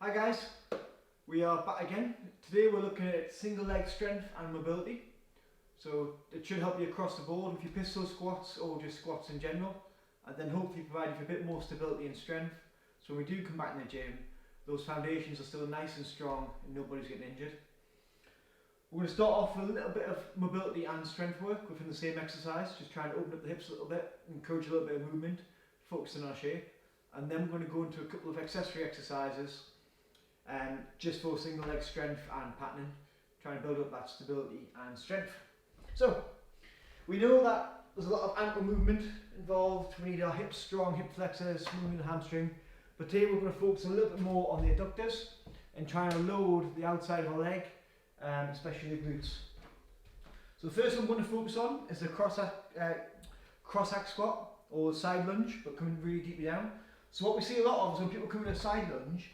Hi guys, we are back again. Today we're looking at single leg strength and mobility. So it should help you across the board with your pistol squats or just squats in general, and then hopefully provide you with a bit more stability and strength. So when we do come back in the gym, those foundations are still nice and strong and nobody's getting injured. We're going to start off with a little bit of mobility and strength work within the same exercise, just trying to open up the hips a little bit, encourage a little bit of movement, focusing on our shape. And then we're going to go into a couple of accessory exercises just for single leg strength and patterning, trying to build up that stability and strength. So, we know that there's a lot of ankle movement involved. We need our hips strong, hip flexors, moving the hamstring. But today we're going to focus a little bit more on the adductors and trying to load the outside of our leg, especially the glutes. So the first one we're going to focus on is the cross hack squat or side lunge, but coming really deeply down. So what we see a lot of is when people come in a side lunge,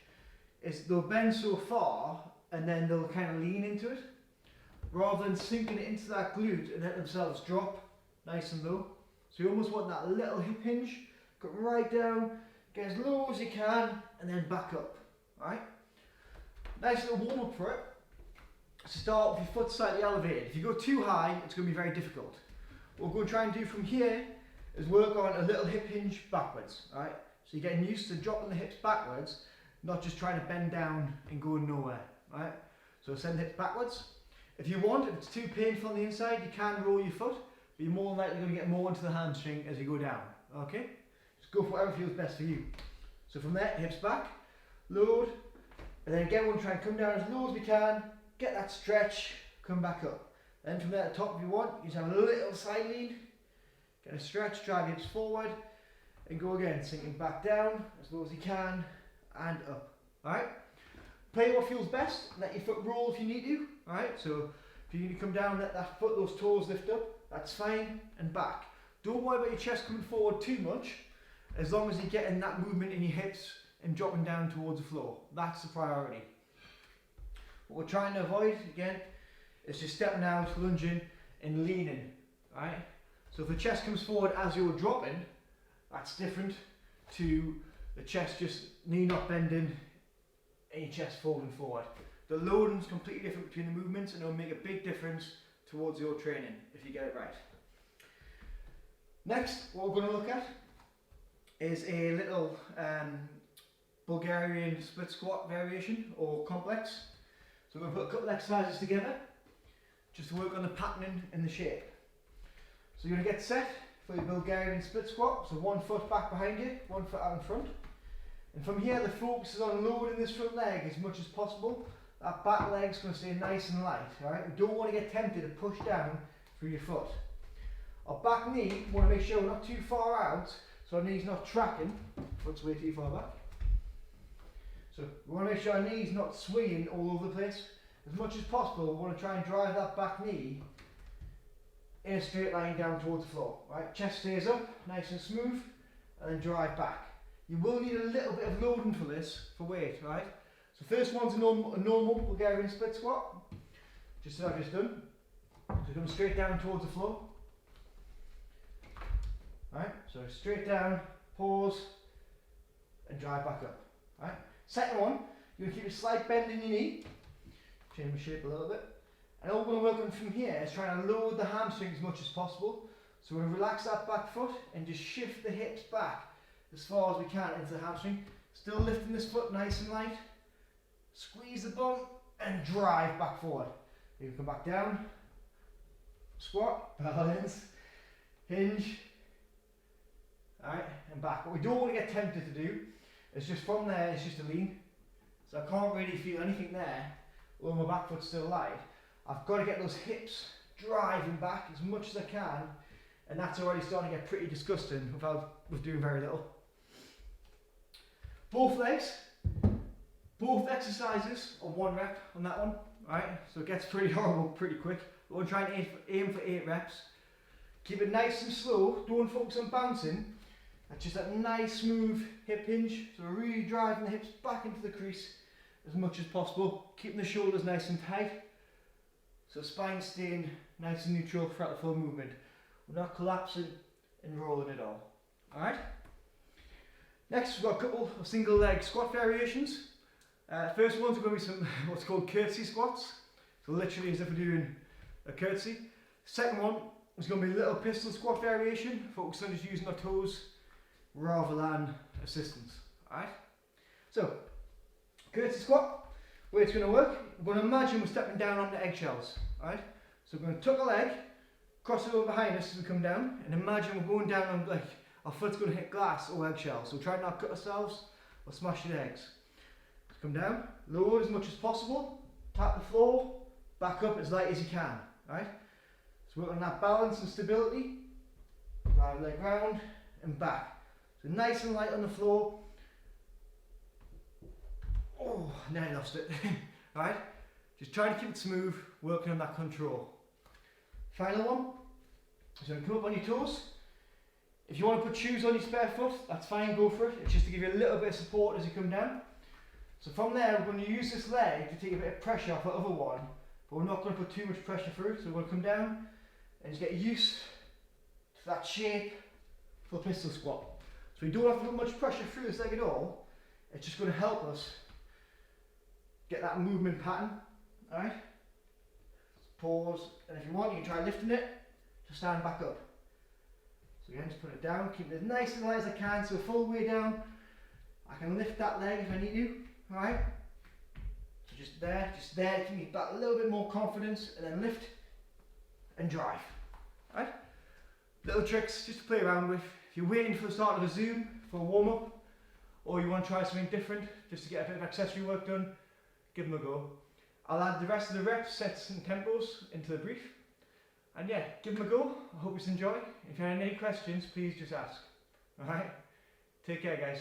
is they'll bend so far and then they'll kind of lean into it, rather than sinking it into that glute and let themselves drop nice and low. So you almost want that little hip hinge, go right down, get as low as you can, and then back up. Right? Nice little warm up for it. So start with your foot slightly elevated. If you go too high, it's going to be very difficult. What we're going to try and do from here is work on a little hip hinge backwards. Right? So you're getting used to dropping the hips backwards, not just trying to bend down and going nowhere. Right? So send the hips backwards. If you want, if it's too painful on the inside, you can roll your foot, but you're more than likely going to get more into the hamstring as you go down. Okay? Just go for whatever feels best for you. So from there, hips back, load, and then again we'll try and come down as low as we can, get that stretch, come back up. Then from there at the top if you want, you just have a little side lean, get a stretch, drive your hips forward, and go again, sinking back down as low as you can, and up. Alright? Play what feels best, let your foot roll if you need to. Alright? So if you need to come down, let that foot, those toes lift up, that's fine, and back. Don't worry about your chest coming forward too much, as long as you're getting that movement in your hips and dropping down towards the floor. That's the priority. What we're trying to avoid, again, is just stepping out, lunging, and leaning. Right? So if the chest comes forward as you're dropping, that's different to the chest just knee not bending and your chest folding forward. The loading is completely different between the movements, and it will make a big difference towards your training if you get it right. Next, what we're going to look at is a little Bulgarian split squat variation or complex. So we're going to put a couple of exercises together just to work on the patterning and the shape. So you're going to get set for your Bulgarian split squat. So one foot back behind you, one foot out in front. And from here the focus is on loading this front leg as much as possible. That back leg's going to stay nice and light. Right? We don't want to get tempted to push down through your foot. Our back knee, we want to make sure we're not too far out, so our knee's not tracking. Foot's way too far back. So we want to make sure our knee's not swinging all over the place. As much as possible, we want to try and drive that back knee in a straight line down towards the floor. Right? Chest stays up, nice and smooth, and then drive back. You will need a little bit of loading for this, for weight, right? So first one's a normal Bulgarian split squat, just as I've just done. So come straight down towards the floor. Right? So straight down, pause, and drive back up. Right? Second one, you're going to keep a slight bend in your knee, change the shape a little bit. And all we're going to work on from here is trying to load the hamstring as much as possible. So we're going to relax that back foot and just shift the hips back as far as we can into the hamstring. Still lifting this foot nice and light. Squeeze the bum and drive back forward. You can come back down, squat, balance, hinge, alright, and back. What we don't want to get tempted to do is just from there, it's just a lean. So I can't really feel anything there, although my back foot's still light. I've got to get those hips driving back as much as I can, and that's already starting to get pretty disgusting with doing very little. Both legs, both exercises on 1 rep on that one, right? So it gets pretty horrible pretty quick. We're going to try and aim for 8 reps. Keep it nice and slow, don't focus on bouncing. That's just that nice smooth hip hinge. So we're really driving the hips back into the crease as much as possible, keeping the shoulders nice and tight. So spine staying nice and neutral throughout the full movement. We're not collapsing and rolling at all. Alright? Next we've got a couple of single leg squat variations. First ones are going to be some what's called curtsy squats. So literally as if we're doing a curtsy. Second one is going to be a little pistol squat variation, focused on just using our toes rather than assistance. Alright? So, curtsy squat, where it's going to work, we're going to imagine we're stepping down on the eggshells. Alright? So we're going to tuck a leg, cross it over behind us as we come down, and imagine we're going down on, like, our foot's going to hit glass or eggshells. So try not to cut ourselves or smash the legs. So come down, lower as much as possible, tap the floor, back up as light as you can. Right? So work on that balance and stability. Right leg round and back. So nice and light on the floor. Oh, nearly lost it. Right? Just try to keep it smooth, working on that control. Final one. So come up on your toes. If you want to put shoes on your spare foot, that's fine, go for it. It's just to give you a little bit of support as you come down. So from there, we're going to use this leg to take a bit of pressure off the other one, but we're not going to put too much pressure through. So we're going to come down and just get used to that shape for the pistol squat. So we don't have to put much pressure through this leg at all. It's just going to help us get that movement pattern. Alright? Pause, and if you want, you can try lifting it to stand back up. So again, just put it down, keep it as nice and light as I can, so full way down. I can lift that leg if I need to, alright? So just there, keep me back a little bit more confidence, and then lift and drive, alright? Little tricks just to play around with. If you're waiting for the start of a Zoom for a warm-up, or you want to try something different, just to get a bit of accessory work done, give them a go. I'll add the rest of the reps, sets and tempos into the brief. And yeah, give them a go. I hope you enjoy. If you have any questions, please just ask. Alright? Take care, guys.